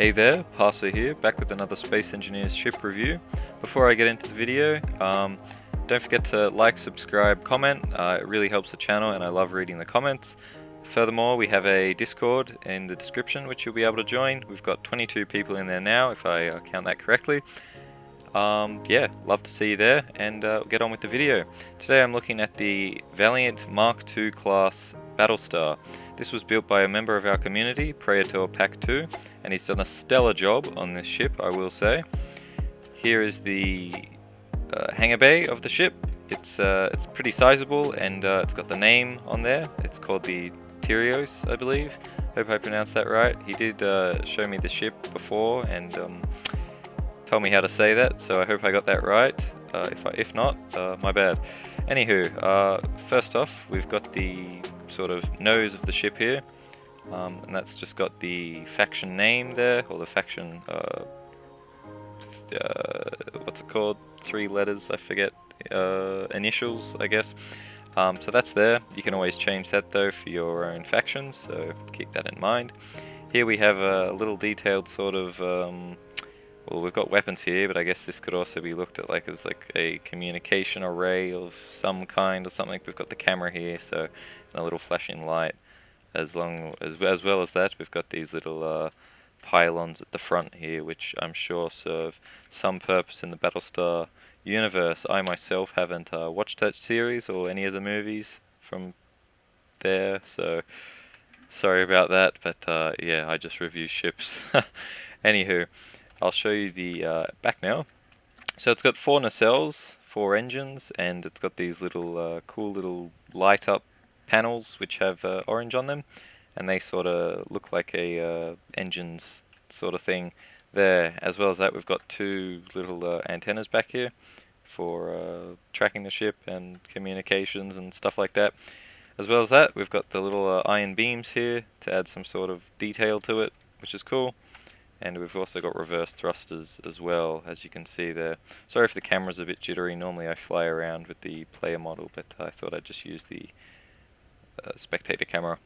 Hey there, Parser here, back with another Space Engineers ship review. Before I get into the video, don't forget to like, subscribe, comment. It really helps the channel and I love reading the comments. Furthermore, we have a Discord in the description which you'll be able to join. We've got 22 people in there now, if I count that correctly. Yeah, love to see you there, and we'll get on with the video. Today I'm looking at the Valiant Mark II class Battlestar. This was built by a member of our community, Praetor Pack 2, and he's done a stellar job on this ship, I will say. Here is the hangar bay of the ship. It's pretty sizable, and it's got the name on there. It's called the Tyrios, I believe. Hope I pronounced that right. He did show me the ship before, and tell me how to say that, so I hope I got that right. If not, my bad. Anywho, first off, we've got the sort of nose of the ship here, and that's just got the faction name there, or the faction, what's it called? 3 letters, I forget, initials, I guess. So that's there. You can always change that though for your own factions, so keep that in mind. Here we have a little detailed sort of well, we've got weapons here, but I guess this could also be looked at like as like a communication array of some kind or something. We've got the camera here, so and a little flashing light. As well as that, we've got these little pylons at the front here, which I'm sure serve some purpose in the Battlestar universe. I myself haven't watched that series or any of the movies from there, so sorry about that. But yeah, I just review ships. Anywho. I'll show you the back now. So it's got 4 nacelles, 4 engines, and it's got these little cool little light up panels which have orange on them, and they sort of look like a engines sort of thing there. As well as that, we've got 2 little antennas back here for tracking the ship and communications and stuff like that. As well as that, we've got the little iron beams here to add some sort of detail to it, which is cool. And we've also got reverse thrusters as well, as you can see there. Sorry if the camera's a bit jittery. Normally I fly around with the player model, but I thought I'd just use the spectator camera.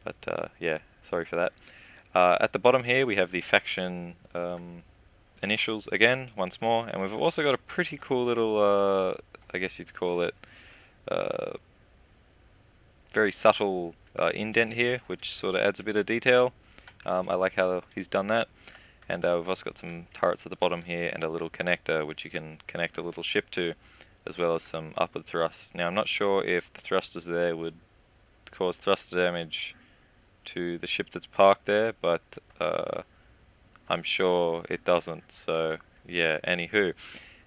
But yeah, sorry for that. At the bottom here we have the faction initials again, once more. And we've also got a pretty cool little, I guess you'd call it, very subtle indent here, which sort of adds a bit of detail. I like how he's done that. And we've also got some turrets at the bottom here and a little connector which you can connect a little ship to, as well as some upward thrust. Now I'm not sure if the thrusters there would cause thruster damage to the ship that's parked there, but I'm sure it doesn't, so yeah, anywho.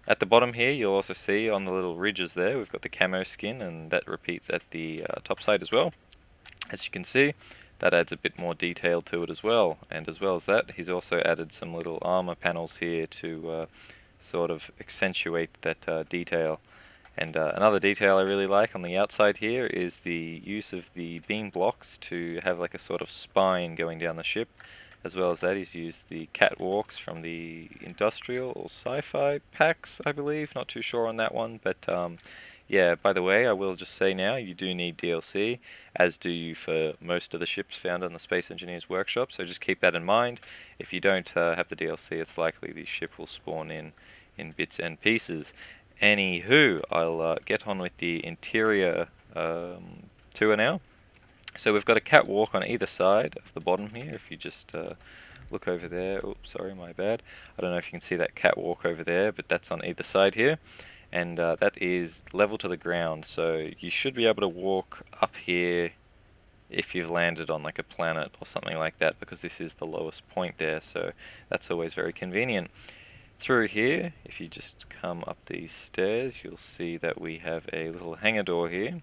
At the bottom here you'll also see on the little ridges there we've got the camo skin, and that repeats at the top side as well. As you can see, that adds a bit more detail to it as well. And as well as that, he's also added some little armor panels here to sort of accentuate that detail. And another detail I really like on the outside here is the use of the beam blocks to have like a sort of spine going down the ship. As well as that, he's used the catwalks from the industrial or sci-fi packs, I believe. Not too sure on that one, but yeah, by the way, I will just say now, you do need DLC, as do you for most of the ships found on the Space Engineers Workshop, so just keep that in mind. If you don't have the DLC, it's likely the ship will spawn in bits and pieces. Anywho, I'll get on with the interior tour now. So we've got a catwalk on either side of the bottom here, if you just look over there. Oops, sorry, my bad. I don't know if you can see that catwalk over there, but that's on either side here. And that is level to the ground, so you should be able to walk up here if you've landed on like a planet or something like that, because this is the lowest point there, so that's always very convenient. Through here, if you just come up these stairs, you'll see that we have a little hangar door here,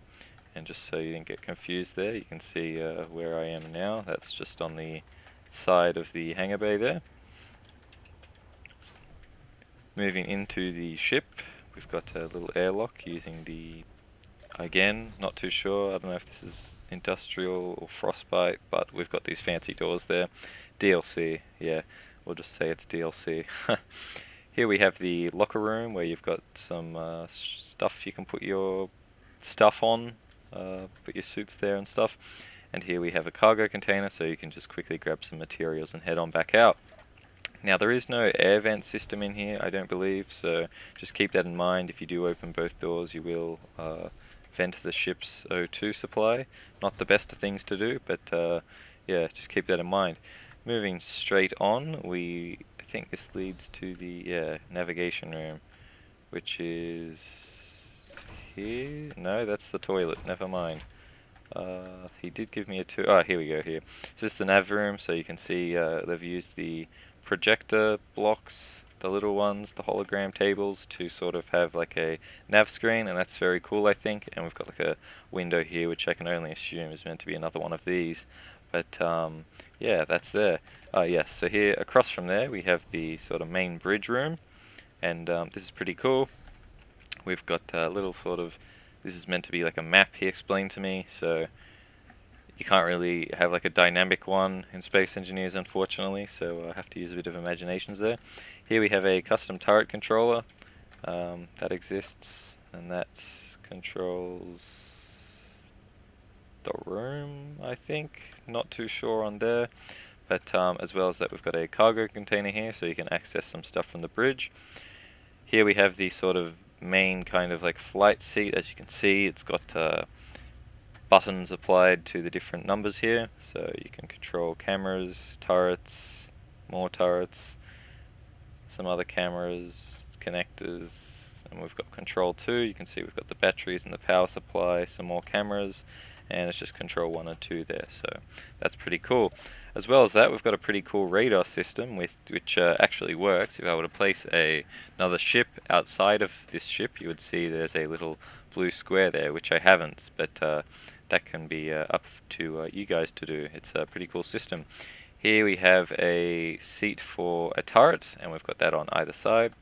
and just so you didn't get confused there, you can see where I am now. That's just on the side of the hangar bay there. Moving into the ship, we've got a little airlock using the, again, not too sure, I don't know if this is industrial or frostbite, but we've got these fancy doors there. DLC, yeah, we'll just say it's DLC. Here we have the locker room where you've got some stuff you can put your stuff on, put your suits there and stuff. And here we have a cargo container, so you can just quickly grab some materials and head on back out. Now there is no air vent system in here, I don't believe, so just keep that in mind. If you do open both doors, you will vent the ship's O2 supply. Not the best of things to do, but yeah, just keep that in mind. Moving straight on, I think this leads to the navigation room, which is here. No, that's the toilet. Never mind. He did give me a tour. Oh, here we go. Here. So this is the nav room. So you can see they've used the projector blocks, the little ones, the hologram tables, to sort of have like a nav screen, and that's very cool, I think. And we've got like a window here, which I can only assume is meant to be another one of these. But yeah, that's there. Yes. So here across from there, we have the sort of main bridge room, and this is pretty cool. We've got a little sort of, this is meant to be like a map, he explained to me, so you can't really have like a dynamic one in Space Engineers, unfortunately, so I have to use a bit of imaginations there. Here we have a custom turret controller that exists, and that controls the room, I think. Not too sure on there, but as well as that, we've got a cargo container here, so you can access some stuff from the bridge. Here we have the sort of main kind of like flight seat. As you can see, it's got buttons applied to the different numbers here, so you can control cameras, turrets, more turrets, some other cameras, connectors, and we've got control 2. You can see we've got the batteries and the power supply, some more cameras, and it's just control 1 and 2 there, so that's pretty cool. As well as that, we've got a pretty cool radar system which actually works. If I were to place another ship outside of this ship, you would see there's a little blue square there, which I haven't, but that can be up to you guys to do. It's a pretty cool system. Here we have a seat for a turret, and we've got that on either side.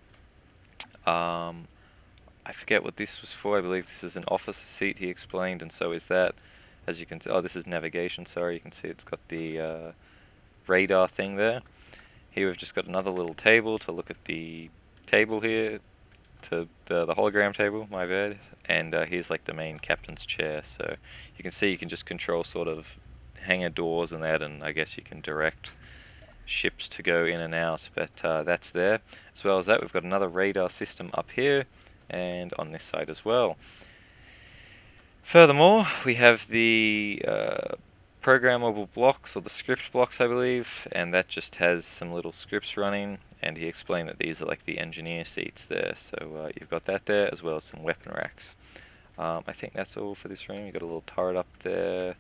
I forget what this was for. I believe this is an officer seat, he explained, and so is that. As you can see, oh, this is navigation, sorry. You can see it's got the radar thing there. Here we've just got another little table to look at the table here, to the hologram table, my bad. And here's like the main captain's chair, so you can see you can just control sort of hangar doors and that, and I guess you can direct ships to go in and out, but that's there. As well as that, we've got another radar system up here, and on this side as well. Furthermore, we have the programmable blocks, or the script blocks, I believe, and that just has some little scripts running, and he explained that these are like the engineer seats there, so you've got that there, as well as some weapon racks. I think that's all for this room. You've got a little turret up there,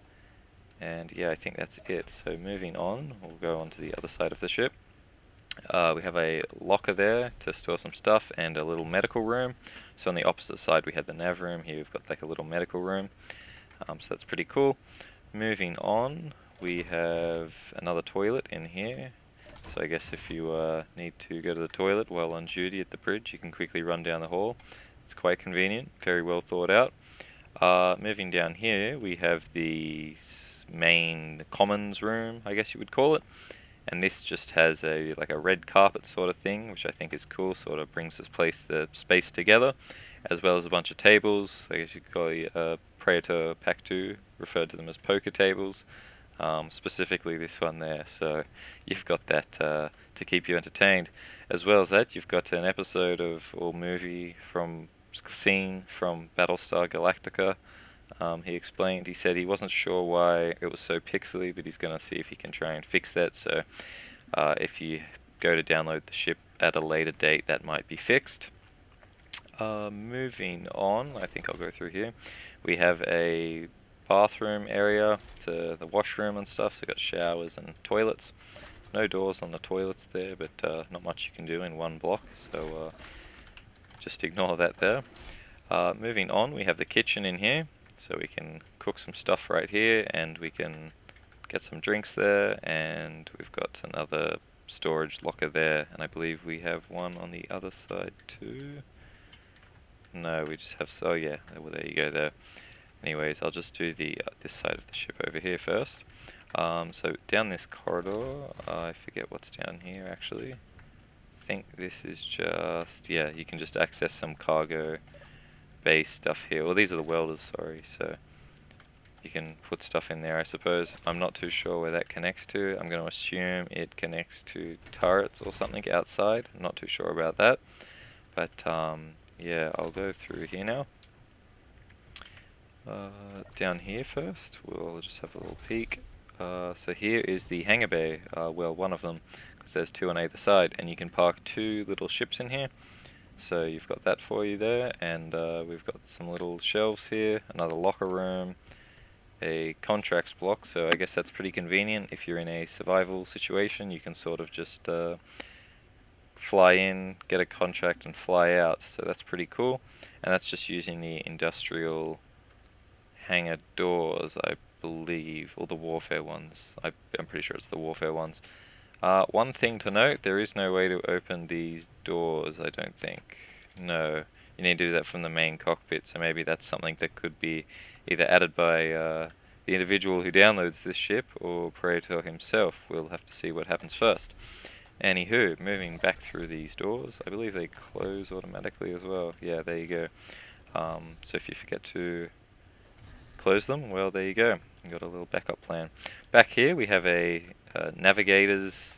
and yeah, I think that's it. So moving on, we'll go on to the other side of the ship. We have a locker there to store some stuff, and a little medical room. So on the opposite side we have the nav room. Here we've got like a little medical room, so that's pretty cool. Moving on, we have another toilet in here. So I guess if you need to go to the toilet while on duty at the bridge, you can quickly run down the hall. It's quite convenient, very well thought out. Moving down here, we have the main commons room, I guess you would call it. And this just has like a red carpet sort of thing, which I think is cool. Sort of brings the space together, as well as a bunch of tables. I guess you could call it Praetor Pack-2, referred to them as poker tables. Specifically this one there. So you've got that to keep you entertained. As well as that, you've got an episode of or movie from scene from Battlestar Galactica. He explained, he said he wasn't sure why it was so pixely, but he's going to see if he can try and fix that. So if you go to download the ship at a later date, that might be fixed. Moving on, I think I'll go through here. We have a bathroom area to the washroom and stuff, so we've got showers and toilets. No doors on the toilets there, but not much you can do in one block, so just ignore that there. Moving on, we have the kitchen in here. So we can cook some stuff right here, and we can get some drinks there, and we've got another storage locker there, and I believe we have one on the other side too. No, we just have, so yeah, well, there you go there. Anyways, I'll just do the this side of the ship over here first. So down this corridor, I forget what's down here actually. I think this is just, yeah, you can just access some cargo base stuff here. Well, these are the welders, sorry, so you can put stuff in there, I suppose. I'm not too sure where that connects to. I'm going to assume it connects to turrets or something outside. I'm not too sure about that. But yeah, I'll go through here now. Down here first, we'll just have a little peek. So here is the hangar bay, well, one of them, because there's two on either side, and you can park two little ships in here. So you've got that for you there, and we've got some little shelves here, another locker room, a contracts block, so I guess that's pretty convenient if you're in a survival situation. You can sort of just fly in, get a contract, and fly out, so that's pretty cool. And that's just using the industrial hangar doors, I believe, or the warfare ones. I'm pretty sure it's the warfare ones. One thing to note, there is no way to open these doors, I don't think. No, you need to do that from the main cockpit, so maybe that's something that could be either added by the individual who downloads this ship or Praetor himself. We'll have to see what happens first. Anywho, moving back through these doors, I believe they close automatically as well. Yeah, there you go. So if you forget to close them, well, there you go. You've got a little backup plan. Back here we have a navigator's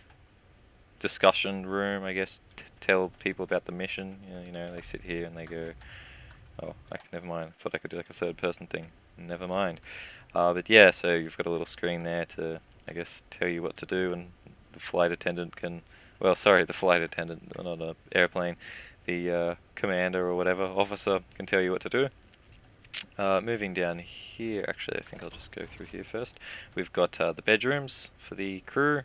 discussion room, I guess, to tell people about the mission. You know, they sit here and they go, oh, never mind. I thought I could do like a third person thing. Never mind. But yeah, so you've got a little screen there to, I guess, tell you what to do, and the flight attendant can, well, sorry, the flight attendant, not an airplane, the commander or whatever, officer can tell you what to do. Moving down here, actually I think I'll just go through here first. We've got the bedrooms for the crew,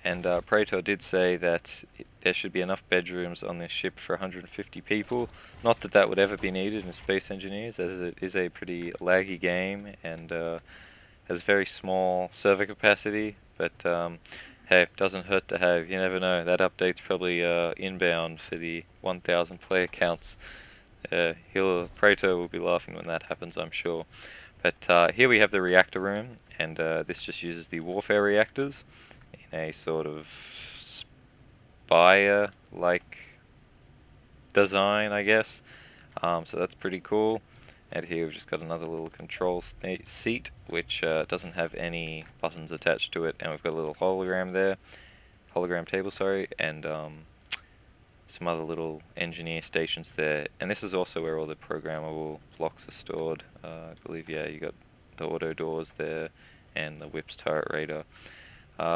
and Praetor did say that there should be enough bedrooms on this ship for 150 people. Not that that would ever be needed in Space Engineers, as it is a pretty laggy game and has very small server capacity, but hey, doesn't hurt to have. You never know, that update's probably inbound for the 1000 player counts. Praetor will be laughing when that happens, I'm sure. But here we have the reactor room, and this just uses the warfare reactors in a sort of spire-like design, I guess. So that's pretty cool. And here we've just got another little control seat, which doesn't have any buttons attached to it, and we've got a little hologram table, sorry, and some other little engineer stations there. And this is also where all the programmable blocks are stored. I believe, yeah, you got the auto doors there and the whips turret radar.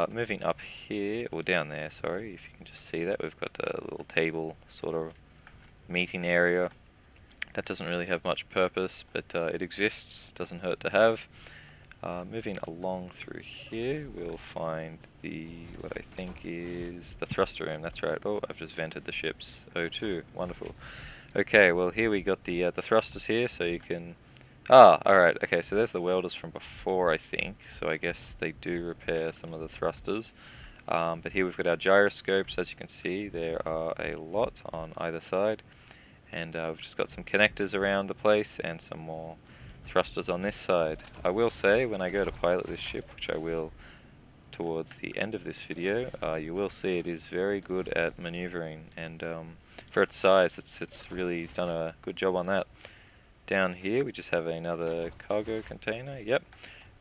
Moving up here, or down there, sorry, if you can just see that, we've got a little table sort of meeting area. That doesn't really have much purpose, but it exists, doesn't hurt to have. Moving along through here, we'll find what I think is the thruster room. That's right. Oh, I've just vented the ship's O2. Wonderful. Okay, well here we got the thrusters here, so you can. Alright. Okay, so there's the welders from before, I think. So I guess they do repair some of the thrusters. But here we've got our gyroscopes. As you can see, there are a lot on either side, and we've just got some connectors around the place and some more thrusters on this side. I will say, when I go to pilot this ship, which I will towards the end of this video, you will see it is very good at maneuvering, and for its size, he's done a good job on that. Down here we just have another cargo container, yep,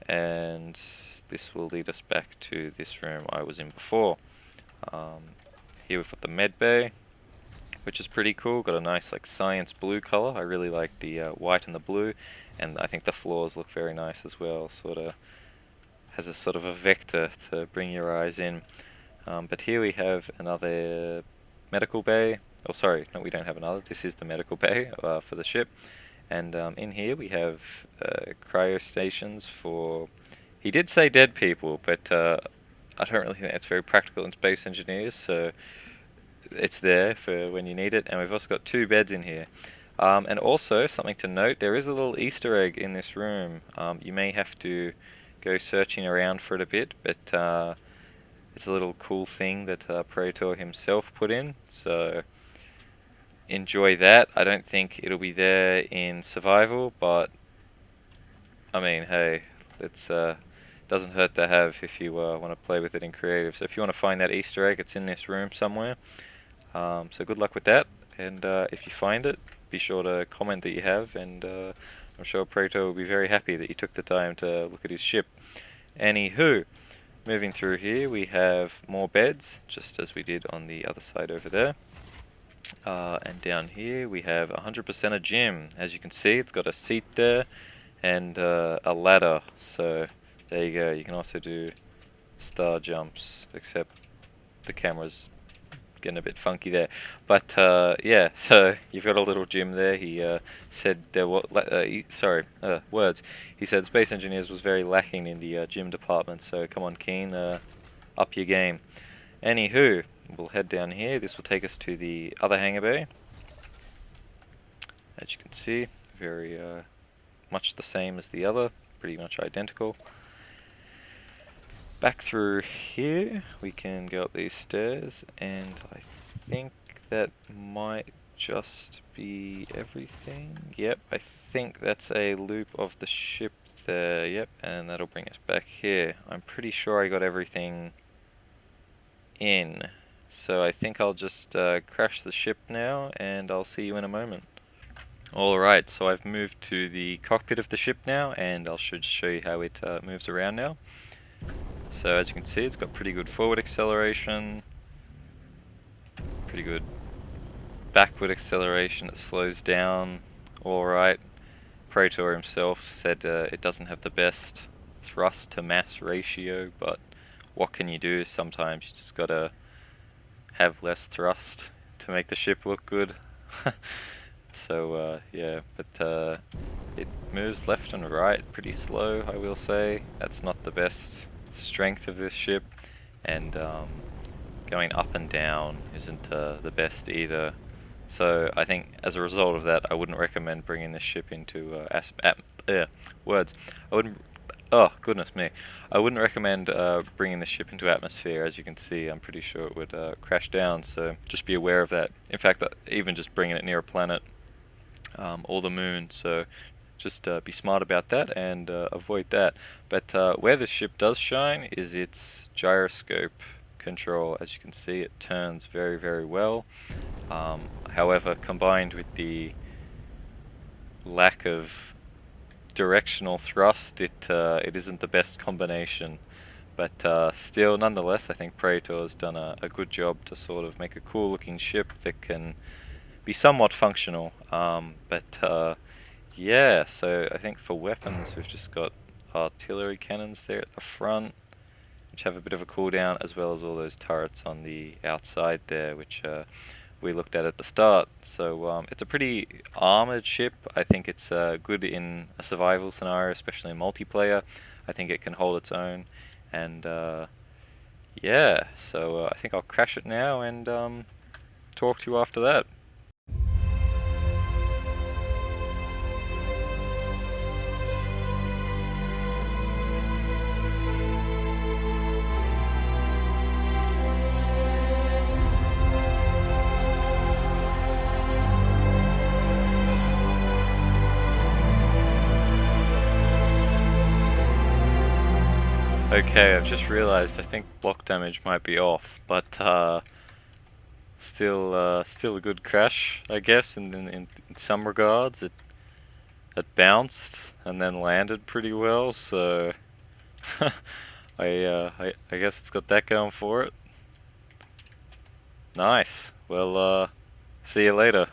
and this will lead us back to this room I was in before. Here we've got the med bay, which is pretty cool. Got a nice like science blue color. I really like the white and the blue, and I think the floors look very nice as well. Sort of has a sort of a vector to bring your eyes in. But here we have another medical bay. Oh, sorry, no, we don't have another. This is the medical bay for the ship. And in here we have cryo stations for. He did say dead people, but I don't really think that's very practical in Space Engineers. So it's there for when you need it, and we've also got 2 beds in here. And also, something to note, there is a little Easter egg in this room. You may have to go searching around for it a bit, but it's a little cool thing that Praetor himself put in, so enjoy that. I don't think it'll be there in survival, but I mean, hey, it's doesn't hurt to have if you want to play with it in creative. So if you want to find that Easter egg, it's in this room somewhere. So good luck with that, and if you find it, be sure to comment that you have, and I'm sure Praetor will be very happy that you took the time to look at his ship. Anywho, moving through here, we have more beds, just as we did on the other side over there. And down here we have 100% a gym. As you can see, it's got a seat there and a ladder. So there you go. You can also do star jumps, except the camera's getting a bit funky there. But yeah, so you've got a little gym there. He said there were words. He said Space Engineers was very lacking in the gym department. So come on, Keen, up your game. Anywho, we'll head down here. This will take us to the other hangar bay. As you can see, very much the same as the other, pretty much identical. Back through here, we can go up these stairs, and I think that might just be everything. Yep, I think that's a loop of the ship there. Yep, and that'll bring us back here. I'm pretty sure I got everything in. So I think I'll just crash the ship now, and I'll see you in a moment. Alright, so I've moved to the cockpit of the ship now, and I should show you how it moves around now. So as you can see, it's got pretty good forward acceleration, pretty good backward acceleration. It slows down alright. Praetor himself said it doesn't have the best thrust to mass ratio, but what can you do? Sometimes you just gotta have less thrust to make the ship look good. So yeah, but it moves left and right pretty slow, I will say. That's not the best strength of this ship, and going up and down isn't the best either. So I think as a result of that, I wouldn't recommend bringing this ship into words. I wouldn't. Oh goodness me! I wouldn't recommend bringing this ship into atmosphere. As you can see, I'm pretty sure it would crash down. So just be aware of that. In fact, even just bringing it near a planet or the moon. So just be smart about that and avoid that. But where this ship does shine is its gyroscope control. As you can see, it turns very, very well. However, combined with the lack of directional thrust, it isn't the best combination. But still, nonetheless, I think Praetor has done a good job to sort of make a cool looking ship that can be somewhat functional. But yeah, so I think for weapons we've just got artillery cannons there at the front, which have a bit of a cooldown, as well as all those turrets on the outside there, which we looked at the start. So it's a pretty armoured ship. I think it's good in a survival scenario, especially in multiplayer. I think it can hold its own, and yeah, so I think I'll crash it now and talk to you after that. Okay, I've just realised I think block damage might be off, but still a good crash, I guess. In some regards, it bounced and then landed pretty well. So I guess it's got that going for it. Nice. Well, see you later.